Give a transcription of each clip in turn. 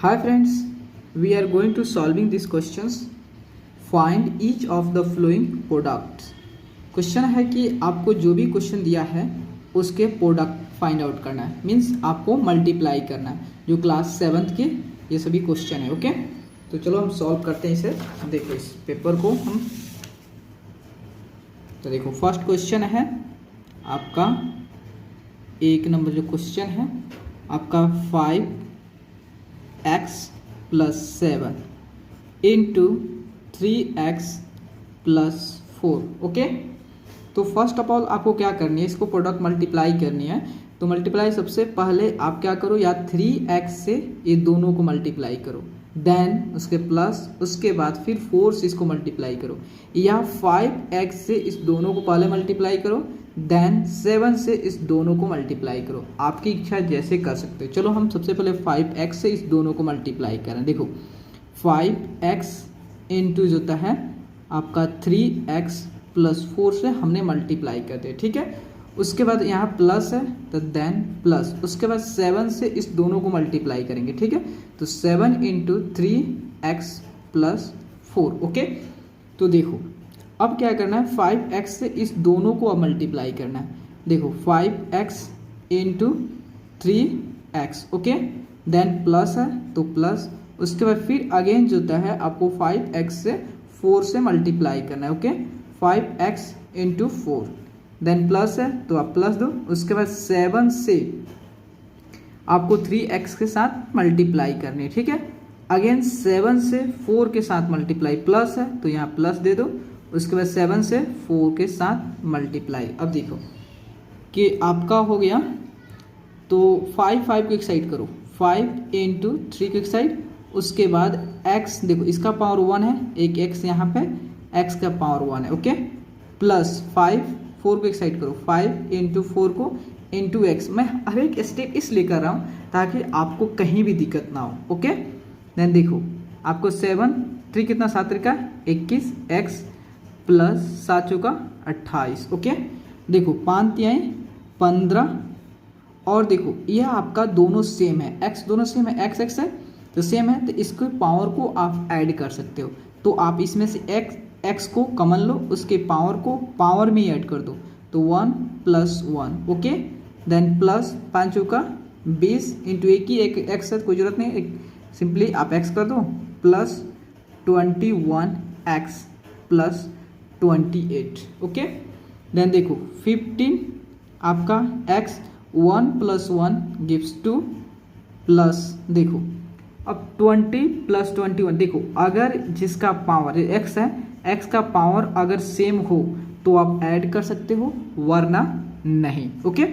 Hi friends, we are going to solving these questions. Find each of the following products. Question है कि आपको जो भी question दिया है उसके प्रोडक्ट फाइंड आउट करना है, मीन्स आपको मल्टीप्लाई करना है। जो क्लास 7th के ये सभी क्वेश्चन है। ओके, तो चलो हम सॉल्व करते हैं इसे। देखो इस पेपर को हम, तो देखो फर्स्ट क्वेश्चन है आपका, एक नंबर जो क्वेश्चन है आपका 5x + 7 इंटू 3x + 4। ओके, तो फर्स्ट ऑफ ऑल आपको क्या करनी है, इसको प्रोडक्ट मल्टीप्लाई करनी है। तो मल्टीप्लाई सबसे पहले आप क्या करो, या 3x से ये दोनों को मल्टीप्लाई करो, देन उसके प्लस, उसके बाद फिर 4 से इसको मल्टीप्लाई करो, या 5x से इस दोनों को पहले मल्टीप्लाई करो, देन 7 से इस दोनों को मल्टीप्लाई करो। आपकी इच्छा जैसे कर सकते हो। चलो हम सबसे पहले 5x से इस दोनों को मल्टीप्लाई करें। देखो 5x इंटू जो होता है आपका 3x + 4 से हमने मल्टीप्लाई कर दिया, ठीक है। उसके बाद यहाँ प्लस है तो देन प्लस, उसके बाद 7 से इस दोनों को मल्टीप्लाई करेंगे, ठीक है। तो 7 इंटू 3x + 4। ओके, तो देखो अब क्या करना है, 5x से इस दोनों को अब मल्टीप्लाई करना है। देखो 5x into 3x, okay, then plus है तो प्लस, उसके बाद फिर अगेन जो होता है आपको 5x से 4 से मल्टीप्लाई करना है। Okay, 5x into 4, then plus है तो आप प्लस दो, उसके बाद 7 से आपको 3x के साथ मल्टीप्लाई करनी है, ठीक है। अगेन 7 से 4 के साथ मल्टीप्लाई, प्लस है तो यहाँ प्लस दे दो, उसके बाद 7 से 4 के साथ मल्टीप्लाई। अब देखो कि आपका हो गया, तो 5 को एक साइड करो, 5 इंटू 3 को एक साइड, उसके बाद x, देखो इसका पावर 1 है, एक x यहाँ पे, x का पावर 1 है। ओके, प्लस 5, 4 को एक साइड करो, 5 इंटू 4 को इंटू x। मैं हर एक स्टेप इसलिए कर रहा हूँ ताकि आपको कहीं भी दिक्कत ना हो। ओके, देन देखो आपको 7, 3 कितना 7 का 21, x प्लस 7 चौका 28। ओके, देखो 5 तिहाई 15, और देखो यह आपका दोनों सेम है, x दोनों सेम है, x है तो सेम है, तो इसके पावर को आप ऐड कर सकते हो। तो आप इसमें से x को कॉमन लो, उसके पावर को पावर में ही ऐड कर दो, तो 1 + 1। ओके, देन प्लस 5 चौका 20 इंटू एक ही एक x है, कोई जरूरत नहीं, सिंपली आप x कर दो, प्लस 21x + 28। ओके, देन देखो 15 आपका x, 1 + 1 गिव्स 2, प्लस देखो अब 20 + 21। देखो अगर जिसका पावर x है, x का पावर अगर सेम हो तो आप ऐड कर सकते हो, वरना नहीं। ओके,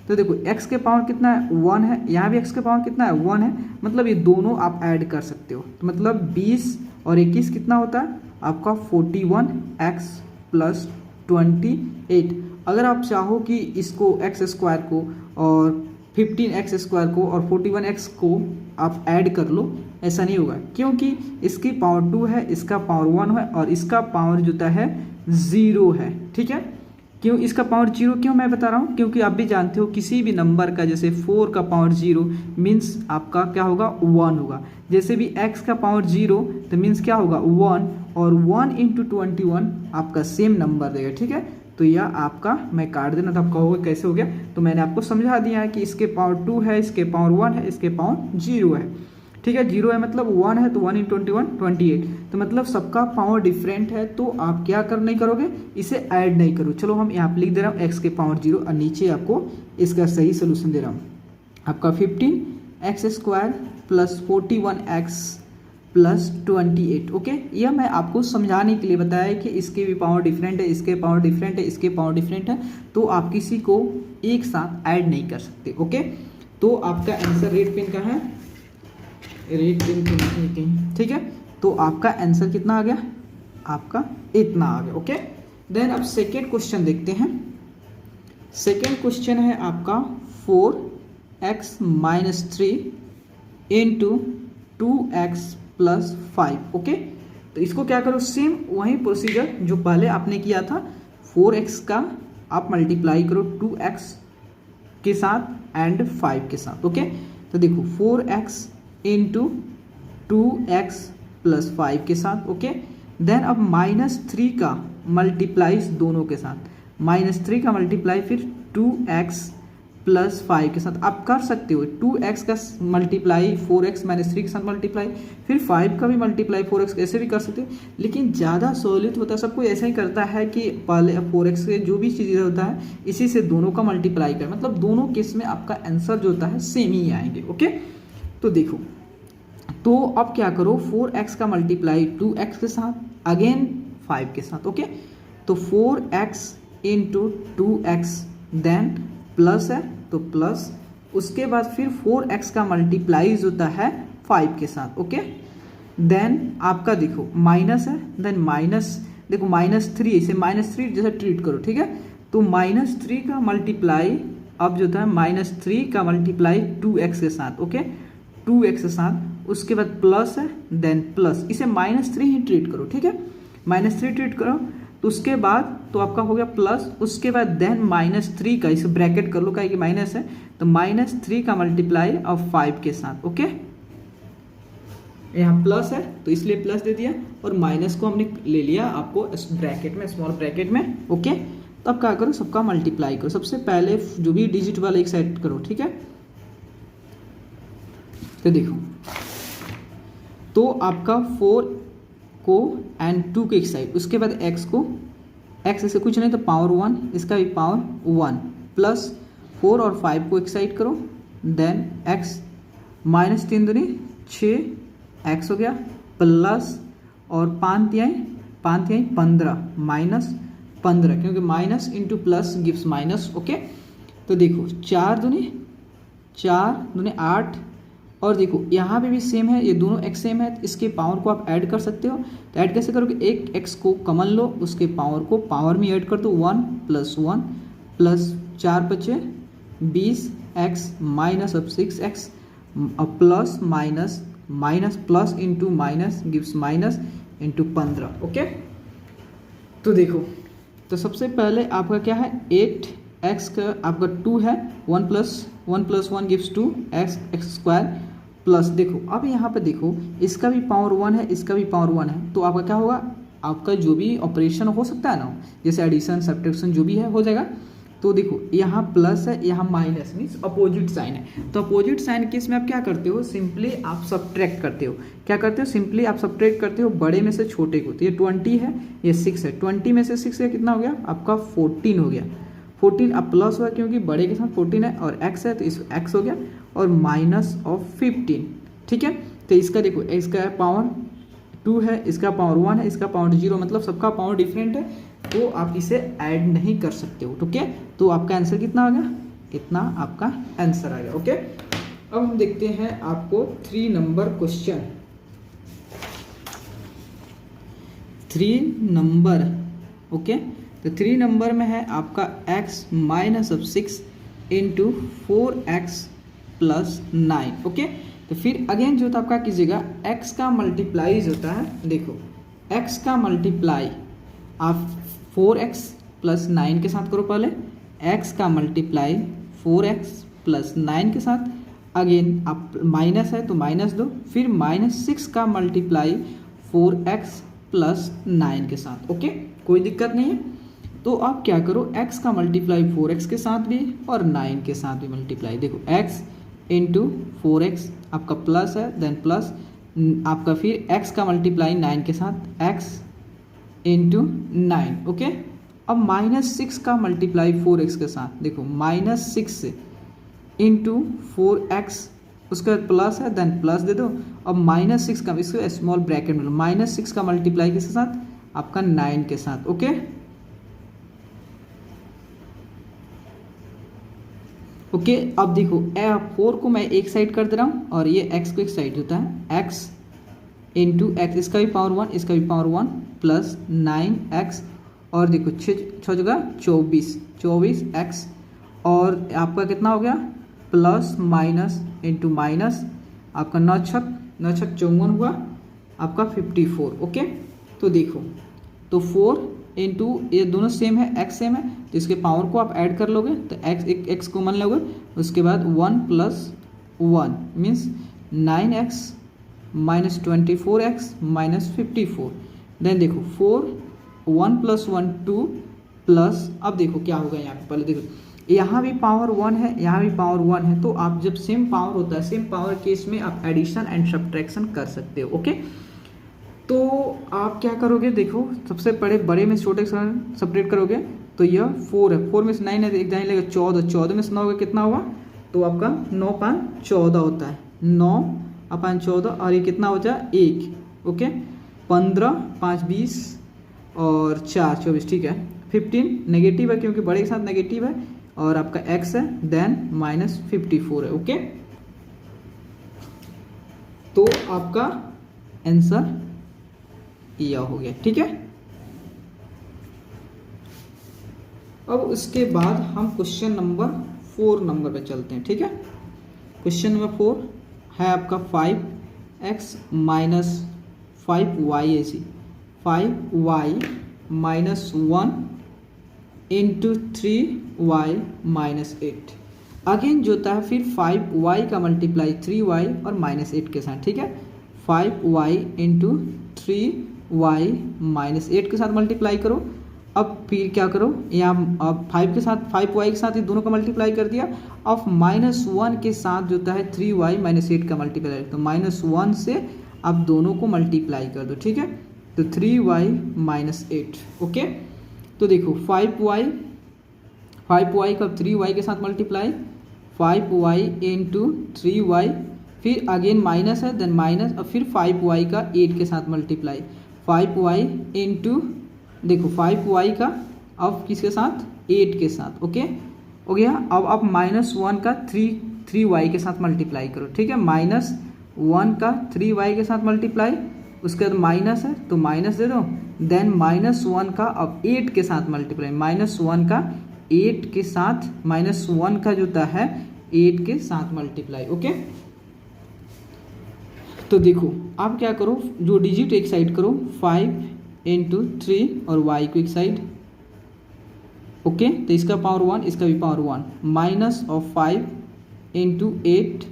तो देखो x के पावर कितना है, 1 है, यहाँ भी x के पावर कितना है, 1 है, मतलब ये दोनों आप ऐड कर सकते हो। तो मतलब 20 और 21 कितना होता है आपका 41x + 28। अगर आप चाहो कि इसको x² को और 15x² को और 41x को आप ऐड कर लो, ऐसा नहीं होगा, क्योंकि इसकी पावर 2 है, इसका पावर 1 है, और इसका पावर जो है 0 है, ठीक है। क्यों इसका पावर 0 क्यों मैं बता रहा हूँ, क्योंकि आप भी जानते हो किसी भी नंबर का, जैसे 4 का पावर 0 मीन्स आपका क्या होगा, 1 होगा। जैसे भी x का पावर 0 तो मीन्स क्या होगा, 1, और 1 इंटू 21 आपका सेम नंबर देगा, ठीक है। तो यह आपका मैं काट देना, तो आप कहोगे कैसे हो गया, तो मैंने आपको समझा दिया है कि इसके पावर 2 है, इसके पावर 1 है, इसके पावर 0 है, ठीक है। 0 है मतलब 1 है, तो 1 इंटू 21 28, तो मतलब सबका पावर डिफरेंट है, तो आप क्या कर नहीं करोगे, इसे ऐड नहीं करो। चलो हम यहाँ पे लिख दे रहा हूँ x के पावर 0, और नीचे आपको इसका सही सोल्यूशन दे रहा हूँ, आपका 15x² + 41x + 28। ओके, यह मैं आपको समझाने के लिए बताया कि इसके भी पावर डिफरेंट है, इसके पावर डिफरेंट है, इसके पावर डिफरेंट है, तो आप किसी को एक साथ ऐड नहीं कर सकते। ओके, तो आपका आंसर रेड पेन का है, रेड पेन तो नहीं कहीं, ठीक है। तो आपका आंसर कितना आ गया, आपका इतना आ गया। ओके, देन अब सेकेंड क्वेश्चन देखते हैं। सेकेंड क्वेश्चन है आपका 4x - 3 इंटू 2x + 5। ओके, तो इसको क्या करो, सेम वही प्रोसीजर जो पहले आपने किया था, 4x का आप मल्टीप्लाई करो 2x के साथ एंड 5 के साथ। ओके, तो देखो 4x इंटू 2x प्लस 5 के साथ। ओके, देन अब -3 का मल्टीप्लाइज दोनों के साथ, -3 का मल्टीप्लाई फिर 2x प्लस 5 के साथ। आप कर सकते हो 2x का मल्टीप्लाई 4x -3 के साथ मल्टीप्लाई, फिर 5 का भी मल्टीप्लाई 4x, ऐसे भी कर सकते हो, लेकिन ज़्यादा सहूलियत होता है, सब कोई ऐसा ही करता है कि पहले 4x के जो भी चीज़ें होता है इसी से दोनों का मल्टीप्लाई कर, मतलब दोनों केस में आपका आंसर जो होता है सेम ही आएंगे। ओके, तो देखो, तो अब क्या करो, 4x का मल्टीप्लाई 2x के साथ, अगेन 5 के साथ। ओके, तो 4x into 2x then plus है तो प्लस, उसके बाद फिर 4x का मल्टीप्लाइज होता है 5 के साथ। ओके, देन आपका देखो माइनस है, देन माइनस, देखो -3, इसे -3 जैसे ट्रीट करो, ठीक है। तो -3 का मल्टीप्लाई अब जो होता है -3 का मल्टीप्लाई 2x के साथ। ओके, 2x के साथ, उसके बाद प्लस है, देन प्लस, इसे -3 ही ट्रीट करो, ठीक है, -3 ट्रीट करो। तो उसके बाद तो आपका हो गया प्लस, उसके बाद देन -3 का, इसे ब्रैकेट कर लो क्या कि माइनस है, तो -3 का मल्टीप्लाई अब 5 के साथ। ओके, यहाँ प्लस है तो इसलिए प्लस दे दिया, और माइनस को हमने ले लिया आपको ब्रैकेट में, स्मॉल ब्रैकेट में। ओके, तो अब क्या करो, सबका मल्टीप्लाई करो, सबसे पहले जो भी डिजिट वाला एक साइड करो, ठीक है। तो देखो, तो आपका 4 को एंड 2 के एक साइड, उसके बाद x को, x से कुछ नहीं तो पावर 1, इसका भी पावर 1, प्लस 4 और 5 को एक साइड करो, देन x -3 दूनी 6 x हो गया, प्लस और 5 तिहाई 15 -15, क्योंकि minus into plus gives minus. Okay, तो देखो 4 दूनी 8, और देखो यहाँ पे भी सेम है, ये दोनों x सेम है, इसके पावर को आप ऐड कर सकते हो। तो ऐड कैसे करोगे, एक x को कॉमन लो, उसके पावर को पावर में ऐड कर दो, 1 + 1 प्लस 4 × 20 x माइनस अब 6x, plus minus plus into minus gives minus into 15। Okay, तो देखो, तो सबसे पहले आपका क्या है, 8x का आपका 2 है, 1 + 1 गिव्स 2 x² प्लस, देखो अब यहाँ पे देखो, इसका भी पावर 1 है, इसका भी पावर 1 है, तो आपका क्या होगा, आपका जो भी ऑपरेशन हो सकता है ना, जैसे एडिशन सब्ट्रैक्शन जो भी है हो जाएगा। तो देखो यहाँ प्लस है, यहाँ माइनस, मीन्स अपोजिट साइन है। तो अपोजिट साइन केस में आप क्या करते हो, सिंपली आप सब्ट्रैक्ट करते हो। क्या करते हो, सिंपली आप सब्ट्रैक्ट करते हो बड़े में से छोटे को। तो ये 20 है, ये 6 है, 20 में से 6 है कितना हो गया आपका 14 हो गया, 14 अब प्लस हुआ क्योंकि बड़े के साथ 14 है और x है तो इस x हो गया, और माइनस ऑफ 15, ठीक है। तो इसका देखो, इसका पावर 2 है, इसका पावर 1 है, इसका पावर 0, मतलब सबका पावर डिफरेंट है, तो आप इसे ऐड नहीं कर सकते हो। ठीक है, तो आपका आंसर कितना आ गया, इतना आपका आंसर आ गया। ओके, अब हम देखते हैं आपको 3 नंबर क्वेश्चन। 3 नंबर, ओके, तो 3 नंबर में है आपका x minus of 6 into 4x plus 9। Okay, तो फिर अगेन जो होता है आपका कीजिएगा, x का मल्टीप्लाइज होता है, देखो x का मल्टीप्लाई आप 4x प्लस 9 के साथ करो। पहले x का मल्टीप्लाई 4x प्लस 9 के साथ, अगेन आप माइनस है तो माइनस दो, फिर -6 का मल्टीप्लाई 4x प्लस 9 के साथ। ओके, कोई दिक्कत नहीं है। तो आप क्या करो, x का मल्टीप्लाई 4x के साथ भी और 9 के साथ भी मल्टीप्लाई, देखो x इंटू 4x आपका प्लस है, देन प्लस आपका फिर x का मल्टीप्लाई 9 के साथ x इंटू 9। ओके, अब -6 का मल्टीप्लाई 4x के साथ, देखो -6 इंटू 4x, उसके बाद प्लस है, देन प्लस दे दो। अब -6 का, इसको स्मॉल ब्रैकेट में, -6 का मल्टीप्लाई किसके साथ, आपका 9 के साथ। ओके, ओके, अब देखो 4 को मैं एक साइड कर दे रहा हूँ और ये x को एक साइड होता है, x इंटू x, इसका भी पावर 1, इसका भी पावर 1 प्लस 9x, और देखो 6 जगह 24x, और आपका कितना हो गया, प्लस माइनस इंटू माइनस, आपका 9 छक 54 हुआ, आपका 54। ओके, तो देखो, तो 4 इंटू, ये दोनों सेम है, x सेम है, तो इसके पावर को आप ऐड कर लोगे, तो x को मान लोगे, उसके बाद 1 + 1 means 9x minus 24x minus 54। Then देखो 4 1 + 1 2 प्लस, अब देखो क्या होगा यहाँ पे, पहले देखो यहाँ भी पावर 1 है, यहाँ भी पावर 1 है, तो आप जब सेम पावर होता है, सेम पावर केस में आप एडिशन एंड सब्ट्रैक्शन कर सकते हो। ओके, तो आप क्या करोगे, देखो सबसे बड़े में छोटे सेपरेट करोगे तो यह 4 है, 4 में से 9 है, एक जाने लगेगा 14, 14 में से 9 होगा कितना होगा, तो आपका 9 5 14 होता है, 9 अपन 14 और ये कितना हो जाए 1। ओके, 15 5 20 और 4 24, ठीक है। 15 नेगेटिव है क्योंकि बड़े के साथ नेगेटिव है, और आपका x है, देन माइनस 54 है। ओके, तो आपका आंसर यह हो गया, ठीक है। अब उसके बाद हम क्वेश्चन नंबर 4 नंबर पे चलते हैं, ठीक है। क्वेश्चन नंबर 4 है आपका 5x माइनस 5y ऐसी 5y minus 1 into 3y minus 8। Again जो होता है फिर 5y का मल्टीप्लाई 3y और माइनस 8 के साथ, ठीक है। 5y इंटू 3y माइनस 8 के साथ मल्टीप्लाई करो। अब फिर क्या करो, यहाँ अब 5 के साथ 5y के साथ ये दोनों का मल्टीप्लाई कर दिया। अब -1 के साथ जो होता है 3y माइनस 8 का मल्टीप्लाई, तो -1 से आप दोनों को मल्टीप्लाई कर दो, ठीक है। तो 3y माइनस 8। ओके, तो देखो 5y का 3y के साथ मल्टीप्लाई, 5y इंटू 3y, फिर अगेन माइनस है, देन माइनस, और फिर 5y का 8 के साथ मल्टीप्लाई, 5y इंटू देखो 5y का अब किसके साथ 8 के साथ। ओके, हो गया। अब आप -1 का 3y के साथ मल्टीप्लाई करो, ठीक है। -1 का 3y के साथ मल्टीप्लाई, उसके बाद माइनस है तो माइनस दे दो, देन -1 का अब 8 के साथ मल्टीप्लाई, -1 का 8 के साथ, -1 का जो होता है 8 के साथ मल्टीप्लाई। ओके, तो देखो आप क्या करो, जो डिजिट एक साइड करो, 5 इंटू 3 और y को एक साइड। ओके, तो इसका पावर 1, इसका भी power 1, minus of 5 into 8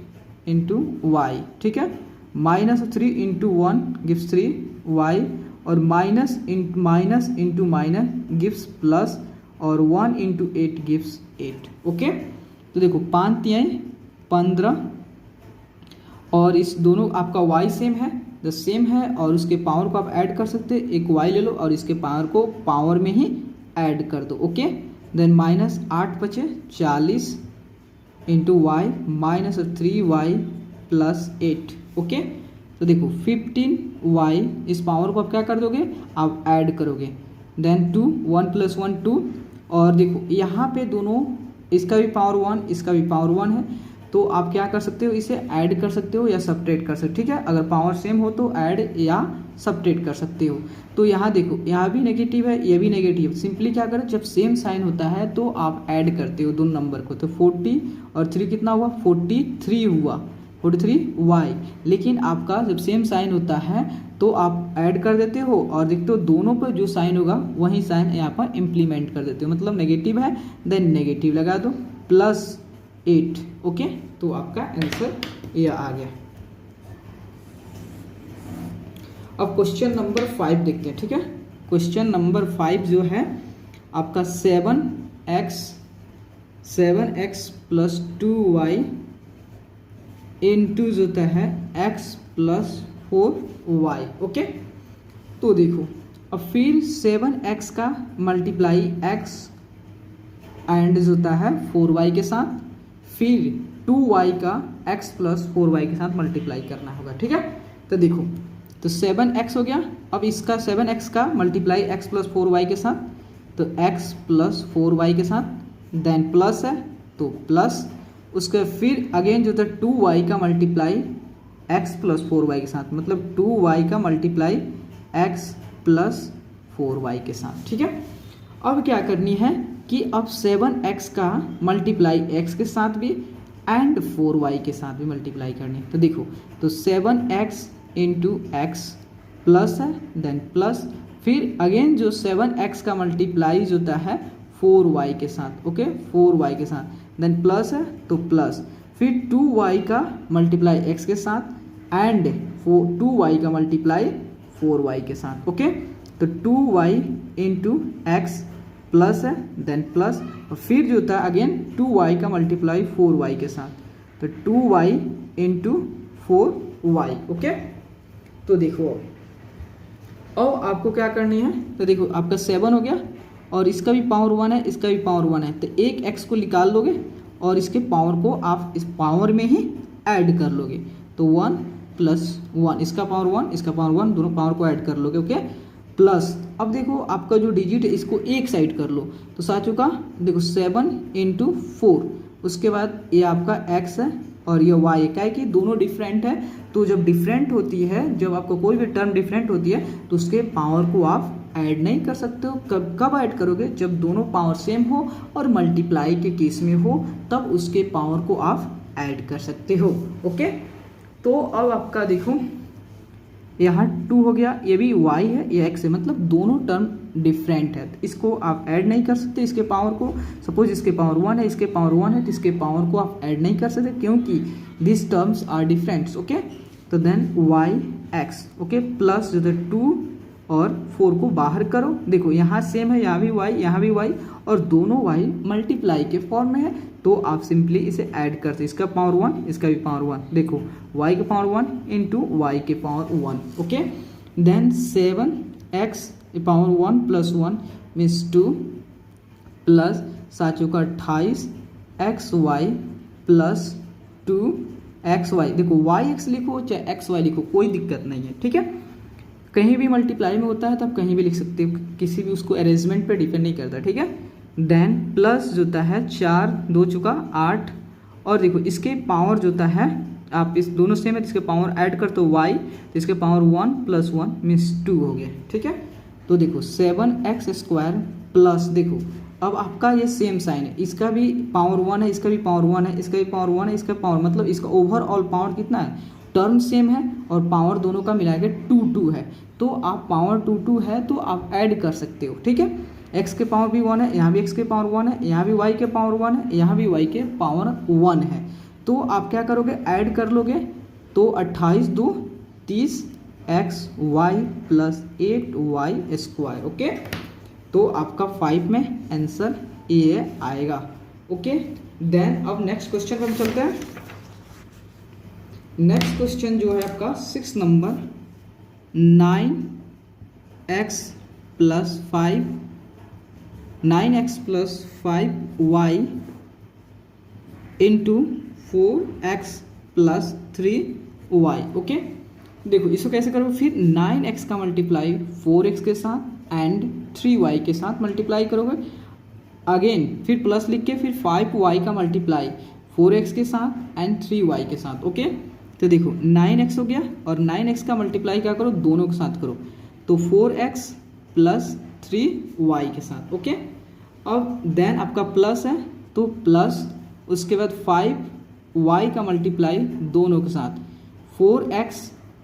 into y, ठीक है। माइनस 3 इंटू 1 गिव्स 3y, और minus into minus gives plus, और 1 इंटू 8 गिव्स 8। ओके, तो देखो 5 3 15, और इस दोनों आपका y सेम है, द सेम है, और उसके पावर को आप ऐड कर सकते हैं, एक y ले लो और इसके पावर को पावर में ही ऐड कर दो। ओके, देन -8 बचे 40 into Y minus 3y plus 8। Okay, तो देखो 15y, इस पावर को आप क्या कर दोगे, आप ऐड करोगे, देन 2 1 + 1 2, और देखो यहाँ पे दोनों, इसका भी पावर 1 इसका भी पावर 1 है, तो आप क्या कर सकते हो, इसे ऐड कर सकते हो या सब्ट्रैक्ट कर सकते हो, ठीक है। अगर पावर सेम हो तो ऐड या सब्ट्रैक्ट कर सकते हो। तो यहाँ देखो, यहाँ भी नेगेटिव है, ये भी नेगेटिव, सिंपली क्या करें, जब सेम साइन होता है तो आप ऐड करते हो दोनों नंबर को। तो 40 और 3 कितना हुआ, 43 हुआ, 43y। लेकिन आपका जब सेम साइन होता है तो आप ऐड कर देते हो, और देखते हो दोनों पर जो साइन होगा वही साइन यहाँ पर इम्प्लीमेंट कर देते हो, मतलब नेगेटिव है देन नेगेटिव लगा दो, प्लस 8। ओके, तो आपका आंसर यह आ गया। अब क्वेश्चन नंबर 5 देखते हैं, ठीक है। क्वेश्चन नंबर 5 जो है आपका 7x प्लस 2y इंटू जो होता है x प्लस 4y। ओके, तो देखो अब फिर 7x का मल्टीप्लाई x एंड जो होता है 4y के साथ, फिर 2y का x प्लस 4y के साथ मल्टीप्लाई करना होगा, ठीक है। तो देखो, तो 7x हो गया, अब इसका 7x का मल्टीप्लाई x प्लस 4y के साथ, तो x प्लस 4y के साथ, देन प्लस है तो प्लस, उसके फिर अगेन जो था 2y का मल्टीप्लाई x प्लस 4y के साथ, मतलब 2y का मल्टीप्लाई x प्लस 4y के साथ, ठीक है। अब क्या करनी है कि अब 7x का मल्टीप्लाई x के साथ भी एंड 4y के साथ भी मल्टीप्लाई करनी है। तो देखो, तो 7x इंटू एक्स प्लस है, देन प्लस, फिर अगेन जो 7x का मल्टीप्लाई जो होता है 4y के साथ। ओके, 4y के साथ, देन प्लस है तो प्लस, फिर 2y का मल्टीप्लाई x के साथ, एंड 2y का मल्टीप्लाई 4y के साथ। ओके, तो 2y इंटू एक्स प्लस है, देन प्लस, और फिर जो था अगेन 2y का मल्टीप्लाई 4y के साथ, तो 2y इंटू 4y। ओके, तो देखो अब आपको क्या करनी है, तो देखो आपका 7 हो गया और इसका भी पावर 1 है, इसका भी पावर 1 है, तो एक x को निकाल लोगे और इसके पावर को आप इस पावर में ही ऐड कर लोगे, तो 1 प्लस 1, इसका पावर 1 इसका पावर 1, दोनों पावर को ऐड कर लोगे। ओके, प्लस अब देखो आपका जो डिजिट है इसको एक साइड कर लो, तो साथियों का देखो 7 इंटू 4, उसके बाद ये आपका x है और ये y है, क्या है कि दोनों डिफरेंट है, तो जब डिफरेंट होती है, जब आपको कोई भी टर्म डिफरेंट होती है तो उसके पावर को आप ऐड नहीं कर सकते हो। कब ऐड करोगे, जब दोनों पावर सेम हो और मल्टीप्लाई के केस में हो, तब उसके पावर को आप ऐड कर सकते हो। ओके, तो अब आपका देखो यहाँ 2 हो गया, ये भी y है, ये x है, मतलब दोनों टर्म डिफरेंट है, इसको आप ऐड नहीं कर सकते इसके पावर को। सपोज इसके पावर 1 है, इसके पावर 1 है, तो इसके पावर को आप ऐड नहीं कर सकते क्योंकि this terms are different. Okay, तो then y x, okay, plus जो 2 और 4 को बाहर करो, देखो यहाँ सेम है, यहाँ भी y यहाँ भी y, और दोनों y मल्टीप्लाई के फॉर्म में है, तो आप सिंपली इसे ऐड करते, इसका पावर 1 इसका भी पावर 1, देखो y का पावर 1 इंटू वाई के power 1। Okay, then 7x power 1 plus 1 means 2 plus साचों का 28 xy प्लस 2xy, देखो yx लिखो चाहे xy लिखो, कोई दिक्कत नहीं है, ठीक है। कहीं भी मल्टीप्लाई में होता है तो आप कहीं भी लिख सकते हो, किसी भी उसको अरेंजमेंट पे डिपेंड नहीं करता, ठीक है। देन प्लस जो होता है 4 2 चुका 8, और देखो इसके पावर जो होता है, आप इस दोनों सेम है, इसके पावर ऐड कर तो y, तो इसके पावर 1 प्लस 1 मीन्स 2 हो गया, ठीक है। तो देखो 7x स्क्वायर प्लस, देखो अब आपका ये सेम साइन है, इसका भी पावर 1 है, इसका भी पावर 1 है, इसका भी पावर 1 है, इसका पावर, मतलब इसका ओवरऑल पावर कितना है, टर्म सेम है और पावर दोनों का मिला के 2 है, तो आप पावर 2 है तो आप ऐड कर सकते हो, ठीक है। x के पावर भी 1 है, यहाँ भी x के पावर 1 है, यहाँ भी y के पावर 1 है, यहाँ भी y के पावर 1 है, तो आप क्या करोगे, ऐड कर लोगे, तो 28 2 30 x y plus 8y square. Okay, तो आपका 5 में आंसर ये आएगा। ओके, देन अब नेक्स्ट क्वेश्चन पर हम चलते हैं। नेक्स्ट क्वेश्चन जो है आपका 6 number, 9x plus 5 9x plus 5y into 4x plus 3y। Okay, देखो इसको कैसे करोगे, फिर 9x का मल्टीप्लाई 4x के साथ एंड 3y के साथ मल्टीप्लाई करोगे, अगेन फिर प्लस लिख के फिर 5y का मल्टीप्लाई 4x के साथ एंड 3y के साथ। ओके, तो देखो 9x हो गया और 9x का मल्टीप्लाई क्या करो, दोनों के साथ करो, तो 4x प्लस 3y के साथ। ओके, अब देन आपका प्लस है तो प्लस, उसके बाद 5y का मल्टीप्लाई दोनों के साथ 4x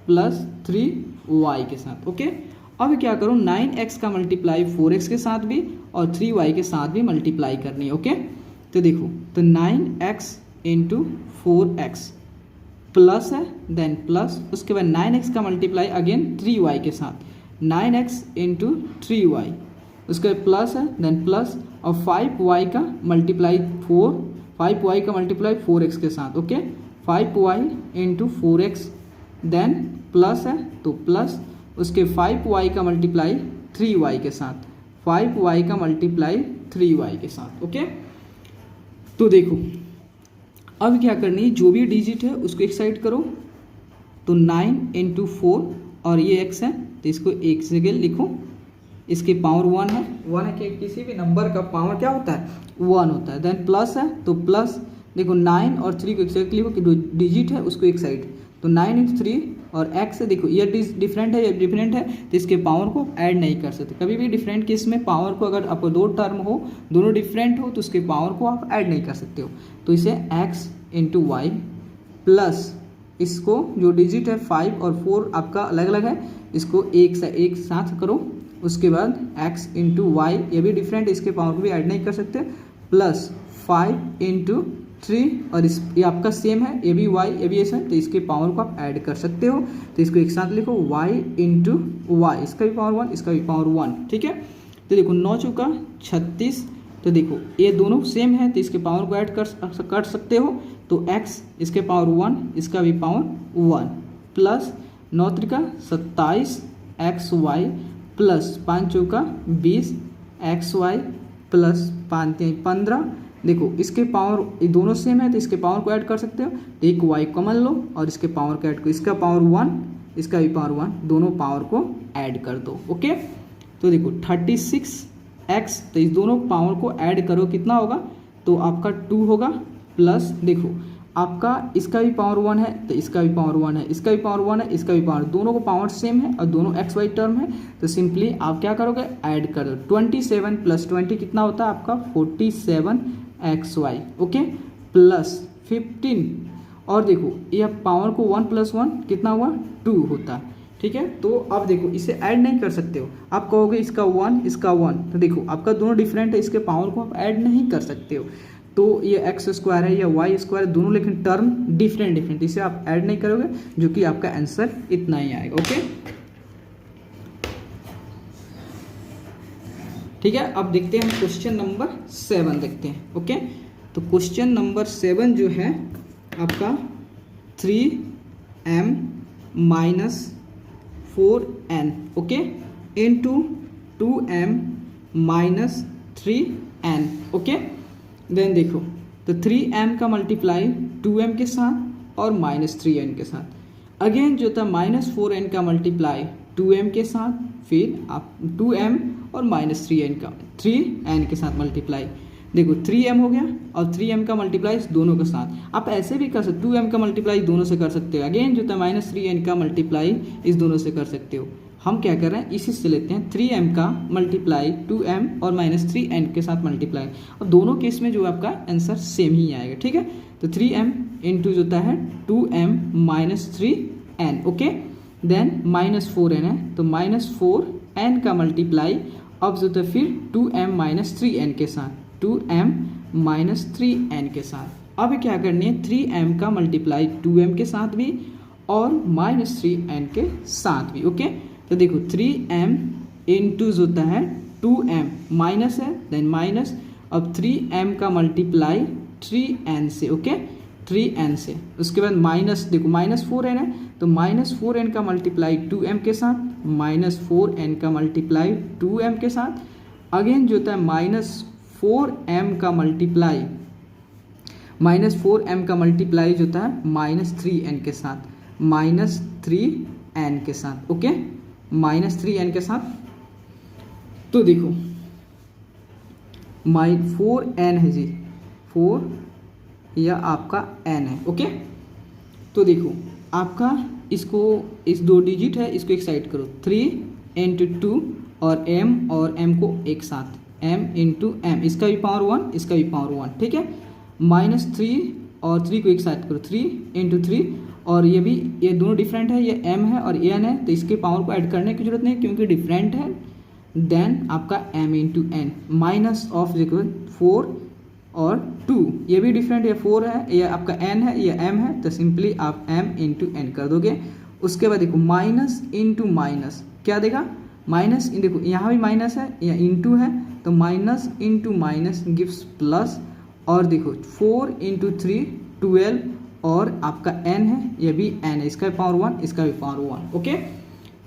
प्लस 3y के साथ। ओके, अब क्या करो, 9x का मल्टीप्लाई 4x के साथ भी और 3y के साथ भी मल्टीप्लाई करनी है। ओके, तो देखो, तो 9x इंटू 4x प्लस है, देन प्लस, उसके बाद 9x का मल्टीप्लाई अगेन 3y के साथ, 9x इंटू 3y, उसके बाद प्लस है, देन प्लस, और 5y का मल्टीप्लाई 5y का मल्टीप्लाई 4x के साथ। Okay, 5y into 4x, then plus है तो प्लस, उसके 5y का मल्टीप्लाई 3y के साथ, 5y का मल्टीप्लाई 3y के साथ। ओके, तो देखो अब क्या करनी है, जो भी डिजिट है उसको एक साइड करो, तो 9 इंटू 4 और ये x है तो इसको एक जगह लिखो, इसके पावर 1 है, 1 है कि किसी भी नंबर का पावर क्या होता है, 1 होता है। देन प्लस है तो प्लस, देखो 9 और 3 को एक साइड लिखो, कि जो डिजिट है उसको एक साइड, तो 9 इंटू 3 और x है, देखो ये डिफरेंट है, ये डिफरेंट है, तो इसके पावर को ऐड नहीं कर सकते। कभी भी डिफरेंट केस में पावर को, अगर आपको दो टर्म हो, दोनों डिफरेंट हो, तो उसके पावर को आप ऐड नहीं कर सकते हो, तो इसे x इंटू वाई प्लस, इसको जो डिजिट है 5 और 4 आपका अलग अलग है, इसको एक साथ करो, उसके बाद x इंटू वाई, ये भी डिफरेंट है, इसके पावर को भी ऐड नहीं कर सकते, प्लस 5 इंटू 3 और इस ये आपका सेम है, A B Y A B S है, तो इसके पावर को आप ऐड कर सकते हो। तो इसको एक साथ लिखो y इंटू वाई, इसका भी पावर 1 इसका भी पावर 1, ठीक है। तो देखो 9 चौका 36, तो देखो ये दोनों सेम है तो इसके पावर को ऐड कर सकते हो। तो x इसके पावर 1 इसका भी power 1 plus 9 Trika 27 xy plus 5 चौका 20 xy प्लस 5 15। देखो इसके पावर ये दोनों सेम है तो इसके पावर को ऐड कर सकते हो। तो एक y कॉमन लो और इसके पावर को ऐड करो, इसका पावर 1 इसका भी पावर 1, दोनों पावर को ऐड कर दो। ओके, तो देखो 36x, तो इस दोनों पावर को ऐड करो कितना होगा, तो आपका 2 होगा प्लस देखो आपका इसका भी पावर 1 है तो इसका भी पावर 1 है, इसका भी पावर 1 है, इसका भी पावर, दोनों को पावर सेम है और दोनों एक्स वाई टर्म है। तो सिंपली आप क्या करोगे, ऐड कर दो। 27 प्लस 20 कितना होता है आपका 47xy, ओके, प्लस 15 और देखो ये पावर को 1 प्लस 1 कितना हुआ 2 होता है, ठीक है। तो अब देखो इसे ऐड नहीं कर सकते हो, आप कहोगे इसका 1 इसका 1, तो देखो आपका दोनों डिफरेंट है, इसके पावर को आप ऐड नहीं कर सकते हो। तो ये एक्स स्क्वायर है या वाई स्क्वायर दोनों, लेकिन टर्म डिफरेंट, इसे आप ऐड नहीं करोगे, जो कि आपका आंसर इतना ही आएगा। ओके, ठीक है। अब देखते हैं क्वेश्चन नंबर 7 देखते हैं। ओके, तो क्वेश्चन नंबर 7 जो है आपका 3m minus 4n, okay, into 2m minus 3n, okay. Then देखो तो 3m का मल्टीप्लाई 2m के साथ और माइनस 3n के साथ, अगेन जो था माइनस 4n का मल्टीप्लाई 2m के साथ, फिर आप 2m और माइनस 3n के साथ मल्टीप्लाई, देखो 3m हो गया और 3m का मल्टीप्लाई दोनों के साथ। आप ऐसे भी कर सकते हो, 2m का मल्टीप्लाई दोनों से कर सकते हो, अगेन जो था माइनस 3n का मल्टीप्लाई इस दोनों से कर सकते हो। हम क्या कर रहे हैं, इसी से लेते हैं 3m का मल्टीप्लाई 2m और माइनस 3n के साथ मल्टीप्लाई, और दोनों केस में जो आपका आंसर सेम ही आएगा, ठीक है। तो 3m इंटू जो है 2m minus 3n, okay, then minus 4n है तो माइनस 4n का मल्टीप्लाई अब जो है फिर 2m माइनस 3n के साथ, 2m माइनस 3n के साथ। अब क्या करनी है, 3m का मल्टीप्लाई 2m के साथ भी और माइनस 3n के साथ भी, ओके। तो देखो 3m इंटू जो है 2m माइनस है, देन माइनस, अब 3m का मल्टीप्लाई 3n से, ओके, 3n से, उसके बाद माइनस, देखो माइनस 4n है तो माइनस 4n का मल्टीप्लाई 2m के साथ, माइनस 4n का मल्टीप्लाई 2m के साथ, अगेन जो है माइनस 4m का मल्टीप्लाई, माइनस 4m का मल्टीप्लाई जो था माइनस 3n के साथ, माइनस 3n के साथ, ओके, माइनस 3n के साथ। तो देखो 4n है जी, 4 या आपका n है, ओके। तो देखो आपका इसको इस 2 डिजिट है, इसको एक साइड करो, 3 इंटू 2 और m को एक साथ, m इंटू m, इसका भी पावर 1 इसका भी पावर 1, ठीक है। माइनस 3 और 3 को एक साइड करो, 3 इंटू 3, और ये भी, ये दोनों डिफरेंट है, ये m है और n है तो इसके पावर को ऐड करने की जरूरत नहीं क्योंकि डिफरेंट है। देन आपका m into n minus of देखो 4 और 2, ये भी डिफरेंट, ये 4 है, ये आपका n है, ये m है, तो सिंपली आप m इंटू n कर दोगे। उसके बाद देखो माइनस इंटू माइनस क्या देगा, माइनस, देखो यहाँ भी माइनस है, यहाँ इंटू है, तो minus into minus gives plus, और देखो 4 इंटू 3 12 और आपका n है, ये भी n है, इसका भी पावर 1 इसका भी पावर 1, ओके।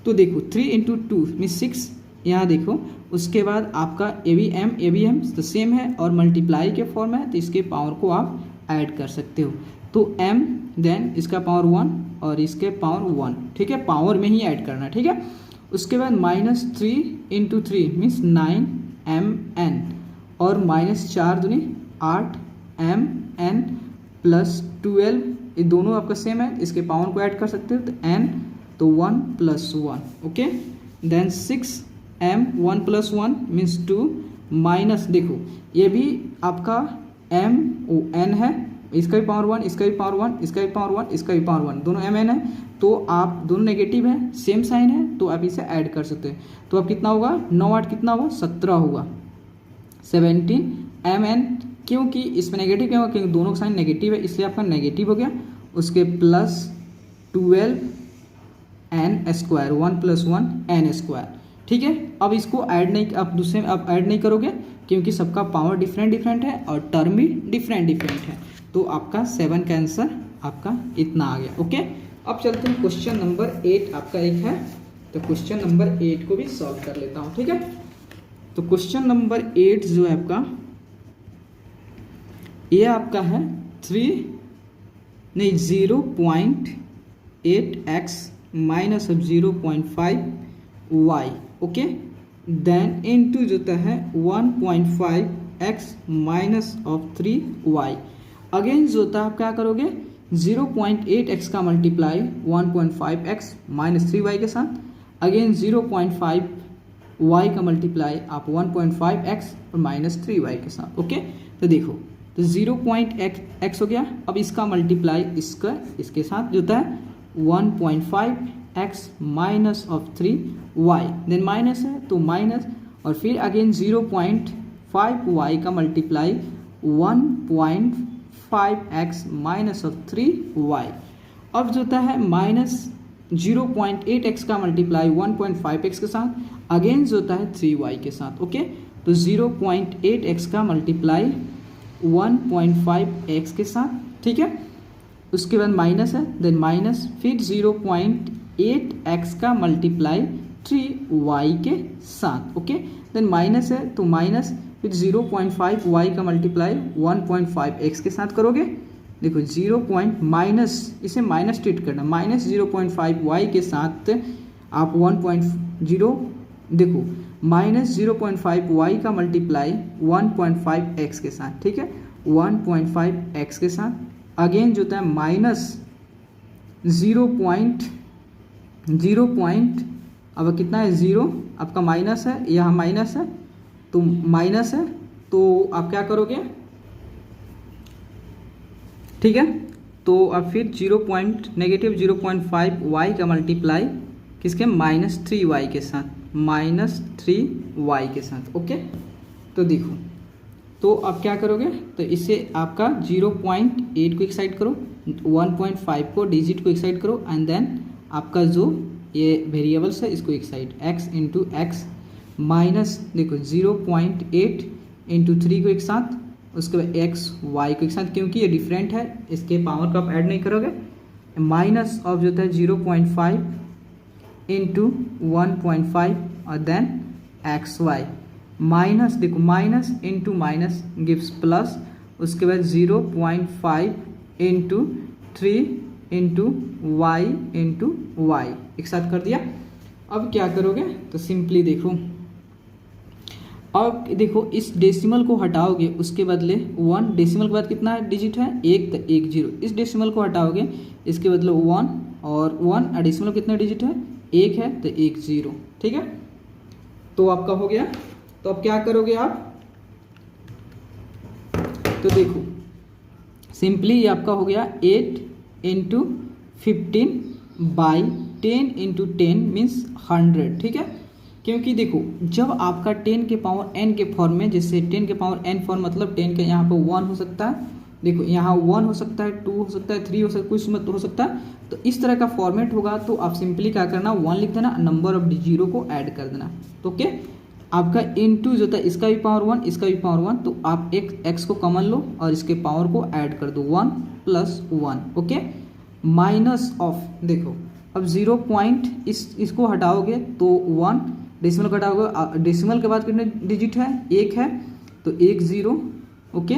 तो देखो 3 इंटू 2 मीन 6, यहाँ देखो, उसके बाद आपका ए बी एम तो सेम है और मल्टीप्लाई के फॉर्म है तो इसके पावर को आप ऐड कर सकते हो। तो m देन इसका पावर 1 और इसके पावर 1, ठीक है, पावर में ही ऐड करना, ठीक है। उसके बाद माइनस 3 इंटू 3 मीन्स 9mn और माइनस 4 दूनी 8mn प्लस 12, ये दोनों आपका सेम है, इसके पावर को ऐड कर सकते हो, तो n तो 1 plus 1, okay. Then 6m 1 plus 1 means 2, minus देखो ये भी आपका m ओ n है, इसका भी पावर 1 इसका भी पावर 1 इसका भी पावर 1 इसका भी पावर 1, दोनों m n है, तो आप दोनों नेगेटिव है, सेम साइन है, तो आप इसे ऐड कर सकते हैं। तो अब कितना होगा, 9 8 कितना होगा 17 होगा, 17 mn क्योंकि इसमें नेगेटिव क्या होगा, क्योंकि दोनों का साइन नेगेटिव है इसलिए आपका नेगेटिव हो गया। उसके plus 12n square, 1 + 1 n square, ठीक है। अब इसको ऐड नहीं, आप दूसरे में आप ऐड नहीं करोगे क्योंकि सबका पावर डिफरेंट डिफरेंट है और टर्म भी डिफरेंट डिफरेंट है। तो आपका 7 का आंसर आपका इतना आ गया। ओके, अब चलते हैं क्वेश्चन नंबर 8 आपका एक है, तो क्वेश्चन नंबर 8 को भी सॉल्व कर लेता हूँ, ठीक है। तो क्वेश्चन नंबर 8 जो है आपका, ये आपका है 0.8x minus of 0.5y, okay. Then into जो है 1.5x minus of 3y। Again जो होता है आप क्या करोगे, 0.8x का मल्टीप्लाई 1.5x माइनस 3y के साथ, अगेन 0.5y का मल्टीप्लाई आप 1.5x और माइनस 3y के साथ, ओके। तो देखो, तो 0.x हो गया, अब इसका मल्टीप्लाई इसके साथ जो होता है 1.5x minus of 3y, then minus है तो माइनस, और फिर अगेन 0.5y का multiply 1.5x minus of 3y। अब जो होता है माइनस 0.8x का मल्टीप्लाई 1.5x के साथ, अगेन जो होता है 3y के साथ, ओके। तो 0.8x का मल्टीप्लाई 1.5x के साथ, ठीक है। उसके बाद माइनस है, देन माइनस, फिर 0.8x का मल्टीप्लाई 3y के साथ, ओके। देन माइनस है तो माइनस, फिर 0.5y का मल्टीप्लाई 1.5x के साथ करोगे। देखो 0. माइनस, इसे माइनस ट्रीट करना, माइनस 0.5y के साथ आप 1.0, देखो माइनस 0.5y का मल्टीप्लाई 1.5x के साथ, ठीक है, 1.5x के साथ, अगेन जो होता है माइनस 0. अब कितना है 0, आपका माइनस है, यहाँ माइनस है तो माइनस है, तो आप क्या करोगे, ठीक है। तो अब फिर नेगेटिव 0.5y का मल्टीप्लाई किसके, माइनस 3y के साथ, माइनस 3y के साथ, ओके। तो देखो, तो आप क्या करोगे, तो इसे आपका 0.8 को एक साइड करो, 1.5 को डिजिट को एक साइड करो, एंड देन आपका जो ये वेरिएबल्स है इसको एक side, x into x minus, देखो 0.8 इंटू 3 को एक साथ, उसके बाद x y को एक साथ, क्योंकि ये डिफरेंट है इसके पावर को आप ऐड नहीं करोगे, माइनस ऑफ जो है 0.5 इंटू 1.5 और देन एक्स वाई, माइनस, देखो minus into minus gives plus, उसके बाद 0.5 into 3 into Y into Y एक साथ कर दिया। अब क्या करोगे, तो सिंपली देखो, अब देखो इस डेसिमल को हटाओगे, उसके बदले 1, डेसिमल के बाद कितना डिजिट है, 1, तो 1 0, इस डेसिमल को हटाओगे, इसके बदले 1 और 1 डेसिमल कितना डिजिट है, 1 है तो 1 0, ठीक है। तो आपका हो गया। तो अब क्या करोगे आप, तो देखो सिंपली ये आपका हो गया 8 इंटू 15 बाई 10 इंटू 10 मीन्स 100, ठीक है। क्योंकि देखो जब आपका 10 के पावर n के फॉर्म में, जैसे 10 के पावर n फॉर्म मतलब 10 का यहाँ पर 1 हो सकता है, देखो यहाँ 1 हो सकता है, 2 हो सकता है, 3 हो सकता है, कुछ मत हो सकता है। तो इस तरह का फॉर्मेट होगा, तो आप सिंपली क्या करना, 1 लिख देना, नंबर ऑफ जीरो को ऐड कर देना, तो ओके। आपका इनटू जो था इसका भी पावर 1, इसका भी पावर 1, तो आप एक x को कॉमन लो और इसके पावर को ऐड कर दो, 1 + 1, ओके। माइनस ऑफ, देखो अब 0 पॉइंट इसको हटाओगे तो 1, डेसिमल को हटाओगे, डेसिमल के बाद कितने डिजिट है, 1 है, तो 1 0, ओके।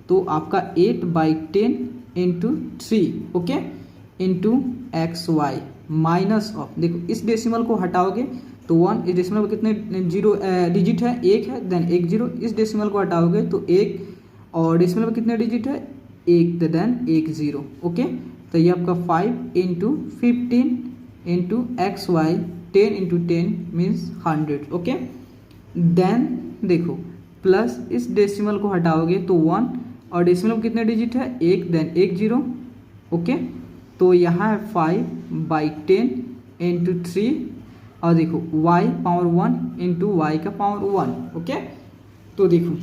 तो आपका 8/10 into 3, okay, into X Y, minus of, देखो इस डेसिमल को हटाओगे तो 1, इस डेसिमल में कितने डिजिट है, 1 है, देन 1 0, इस डेसिमल को हटाओगे तो 1, और डेसिमल में कितने डिजिट है, 1, देन 1 0, ओके। तो ये आपका 5 into 15 into X Y 10 into 10 means 100, okay. Then देखो प्लस इस डेसिमल को हटाओगे तो 1, और डेसिमल में कितने डिजिट है, 1, देन 1 0, ओके। तो यहाँ है 5/10 इंटू 3, और देखो y पावर 1 इंटू वाई का पावर 1, ओके। तो देखो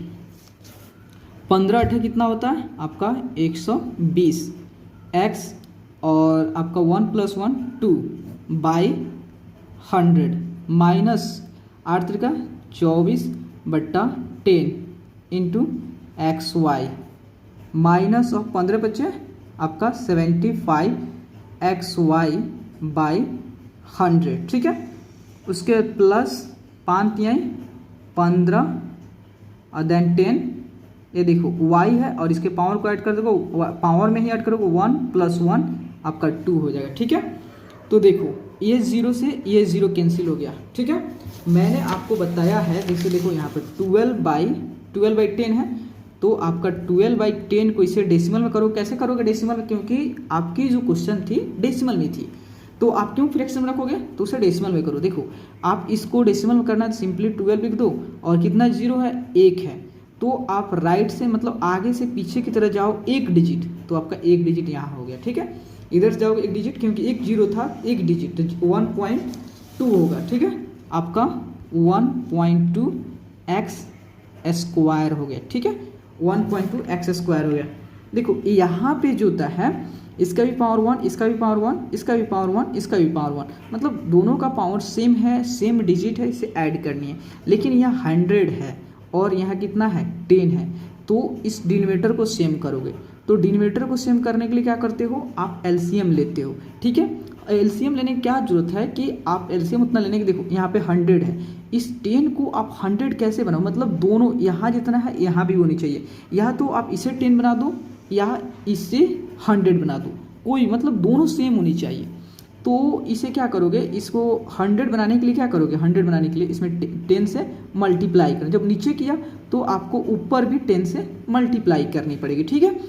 15 8 कितना होता है आपका 120 एक्स और आपका 1 + 1 2 by 100 minus 8 3 24/10 into X Y minus और 15 बचे आपका 75 एक्स वाई बाई 100, ठीक है। उसके प्लस 5 तिहाई 15 और देन 10, ये देखो y है और इसके पावर को ऐड कर दो, पावर में ही ऐड करोगे 1 + 1 आपका 2 हो जाएगा, ठीक है। तो देखो ये 0 से ये 0 कैंसिल हो गया, ठीक है। मैंने आपको बताया है, जैसे देखो यहाँ पर 12/10 है, तो आपका 12/10 को इसे डेसिमल में करो। कैसे करोगे डेसिमल में, क्योंकि आपकी जो क्वेश्चन थी डेसिमल में थी, तो आप क्यों फ्रैक्शन में रखोगे, तो उसे डेसिमल में करो। देखो आप इसको डेसिमल में करना है तो सिंपली 12 लिख दो और कितना 0 है 1 है, तो आप राइट से मतलब आगे से पीछे की तरह जाओ 1 डिजिट, तो आपका 1 डिजिट यहाँ हो गया, ठीक है। इधर से जाओगे 1 डिजिट, क्योंकि 1 0 था 1 डिजिट, 1.2 होगा, ठीक है। आपका 1.2 एक्स स्क्वायर हो गया, ठीक है। 1.2 एक्स स्क्वायर हो गया। देखो यहाँ पे जो होता है इसका भी पावर 1, इसका भी पावर 1, इसका भी पावर 1, इसका भी पावर 1, मतलब दोनों का पावर सेम है, सेम डिजिट है, इसे ऐड करनी है। लेकिन यहाँ 100 है और यहाँ कितना है 10 है, तो इस डिनोमिनेटर को सेम करोगे। तो डिनोमिनेटर को सेम करने के लिए क्या करते हो, आप एलसीएम लेते हो, ठीक है। एलसीएम लेने की क्या जरूरत है कि आप एलसीएम उतना लेने की, देखो यहाँ पे 100 है, इस 10 को आप 100 कैसे बनाओ, मतलब दोनों यहाँ जितना है यहाँ भी होनी चाहिए, या तो आप इसे 10 बना दो या इससे 100 बना दो, कोई मतलब दोनों सेम होनी चाहिए। तो इसे क्या करोगे, इसको 100 बनाने के लिए क्या करोगे, 100 बनाने के लिए इसमें 10 से मल्टीप्लाई करें। जब नीचे किया तो आपको ऊपर भी 10 से मल्टीप्लाई करनी पड़ेगी, ठीक है।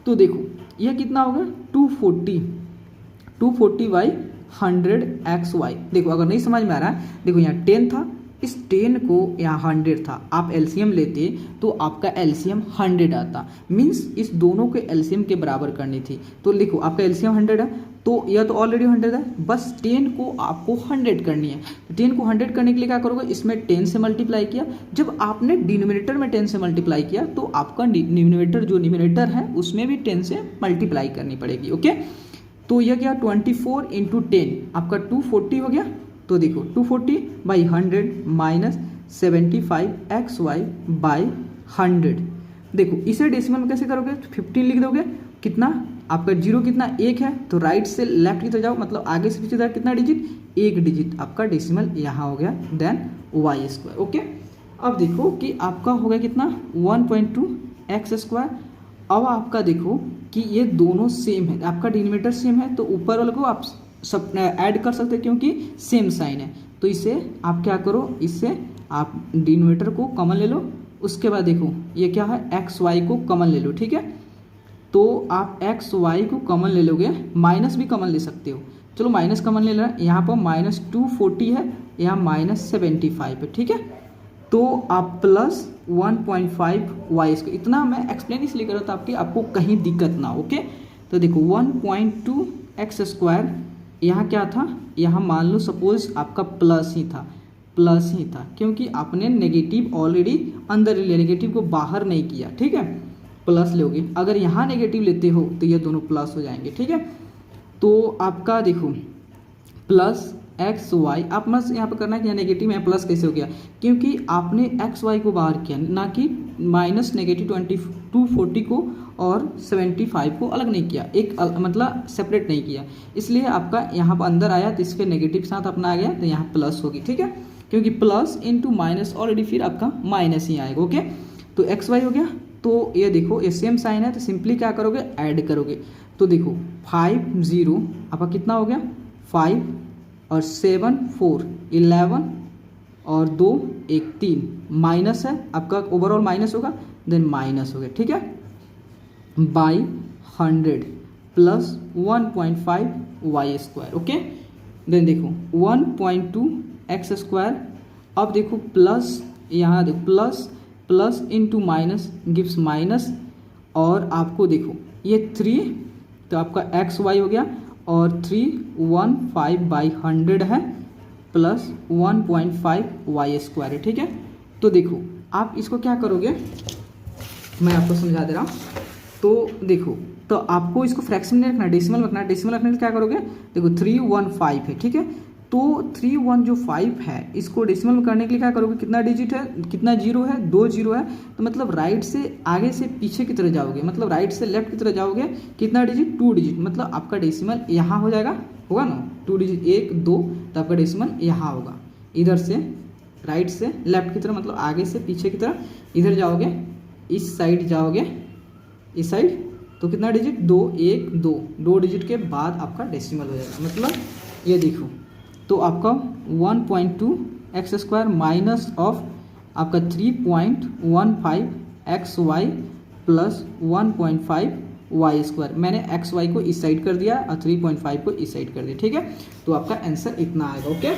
तो देखो यह कितना होगा 240/100 एक्स वाई। देखो अगर नहीं समझ में आ रहा है, देखो यहाँ 10 था, इस 10 को यहाँ 100 था, आप एलसीएम लेते तो आपका एलसीएम 100 आता, मीन्स इस दोनों के एलसीएम के बराबर करनी थी। तो लिखो आपका एलसीएम 100 है, तो यह तो ऑलरेडी 100 है, बस 10 को आपको 100 करनी है। 10 को 100 करने के लिए क्या करोगे, इसमें 10 से मल्टीप्लाई किया, जब आपने डिनोमिनेटर में 10 से मल्टीप्लाई किया तो आपका न्यूमिनेटर जो न्यूमिनेटर है उसमें भी 10 से मल्टीप्लाई करनी पड़ेगी, ओके। तो यह क्या 24 × 10 आपका 240 हो गया। तो देखो 240/100 माइनस 75 एक्स वाई बाई 100। देखो इसे डेसिमल में कैसे करोगे, 15 लिख दोगे, कितना आपका 0 कितना 1 है, तो राइट से लेफ्ट की तरफ जाओ, मतलब आगे से पीछे तरफ कितना डिजिट 1 डिजिट, आपका डेसिमल यहाँ हो गया, देन y², ओके। अब देखो कि आपका हो गया कितना 1.2 एक्स स्क्वायर। अब आपका देखो कि ये दोनों सेम है, आपका डिनोमिनेटर सेम है, तो ऊपर वाले को आप सब ऐड कर सकते हैं क्योंकि सेम साइन है। तो इसे आप क्या करो, इससे आप डिनोमिनेटर को कॉमन ले लो, उसके बाद देखो ये क्या है एक्स वाई को कॉमन ले लो, ठीक है। तो आप एक्स वाई को कॉमन ले लोगे, माइनस भी कॉमन ले सकते हो, चलो माइनस कॉमन ले लेना, यहाँ पर -240 है, यहाँ -75 है, ठीक है। तो आप प्लस 1.5 y², इतना मैं एक्सप्लेन इसलिए कर रहा था आपको कहीं दिक्कत ना, ओके। तो देखो 1.2 एक्स स्क्वायर, यहाँ क्या था, यहाँ मान लो सपोज आपका प्लस ही था, क्योंकि आपने नेगेटिव ऑलरेडी अंदर ले लिया, नेगेटिव को बाहर नहीं किया, ठीक है, प्लस लोगे। अगर यहाँ नेगेटिव लेते हो तो ये दोनों प्लस हो जाएंगे, ठीक है। तो आपका देखो प्लस एक्स वाई, आप मस्त यहाँ पर करना है कि यहाँ नेगेटिव है प्लस कैसे हो गया, क्योंकि आपने एक्स वाई को बाहर किया, ना कि माइनस -240 को और 75 को अलग नहीं किया, एक मतलब सेपरेट नहीं किया, इसलिए आपका यहाँ पर अंदर आया तो इसके नेगेटिव साथ अपना आ गया, तो यहाँ प्लस होगी, ठीक है, क्योंकि प्लस इंटू माइनस ऑलरेडी फिर आपका माइनस ही आएगा, ओके। तो एक्स वाई हो गया। तो ये देखो ये सेम साइन है, तो सिंपली क्या करोगे ऐड करोगे। तो देखो 5 0 आपका कितना हो गया 5 और 7 4 11 और 2 1 3, माइनस है आपका, ओवरऑल माइनस होगा, देन माइनस हो गया, ठीक है, by 100 plus 1.5 y², okay. Then देखो 1.2 एक्स स्क्वायर। अब देखो प्लस, यहाँ देखो plus into minus gives minus, और आपको देखो ये 3, तो आपका एक्स वाई हो गया, और 315/100 है प्लस 1.5 y² है, ठीक है। तो देखो आप इसको क्या करोगे, मैं आपको समझा दे रहा हूँ। तो देखो, तो आपको इसको फ्रैक्शन में रखना है, डेसिमल रखना है। डेसिमल रखने के लिए क्या करोगे, देखो 315 है, ठीक है। तो 3115 है, इसको डेसिमल में करने के लिए क्या करोगे, कितना डिजिट है, कितना जीरो है, 2 जीरो है। तो मतलब राइट से आगे से पीछे की तरह जाओगे, मतलब राइट से लेफ्ट की तरह जाओगे, कितना डिजिट, 2 डिजिट। मतलब आपका डेसिमल यहाँ हो जाएगा, होगा ना, 2 डिजिट, 1 2, तो आपका डेसिमल यहाँ होगा। इधर से राइट से लेफ्ट की तरफ, मतलब आगे से पीछे की तरफ इधर जाओगे, इस साइड जाओगे, इस साइड, तो कितना डिजिट, 2 1 2, 2 डिजिट के बाद आपका डेसिमल हो जाएगा। मतलब ये देखो, तो आपका 1.2 एक्स स्क्वायर माइनस ऑफ आपका 3.15 X Y plus 1.5 Y square. मैंने एक्स वाई को इस साइड कर दिया और 3.5 को इस साइड कर दिया, ठीक है। तो आपका आंसर इतना आएगा, ओके।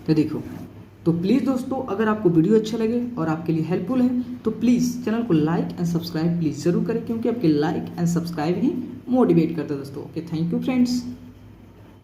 तो देखो, तो प्लीज़ दोस्तों, अगर आपको वीडियो अच्छा लगे और आपके लिए हेल्पफुल है तो प्लीज़ चैनल को लाइक एंड सब्सक्राइब प्लीज़ ज़रूर करें, क्योंकि आपके like and subscribe he motivate करता है दोस्तों। Okay, thank you friends.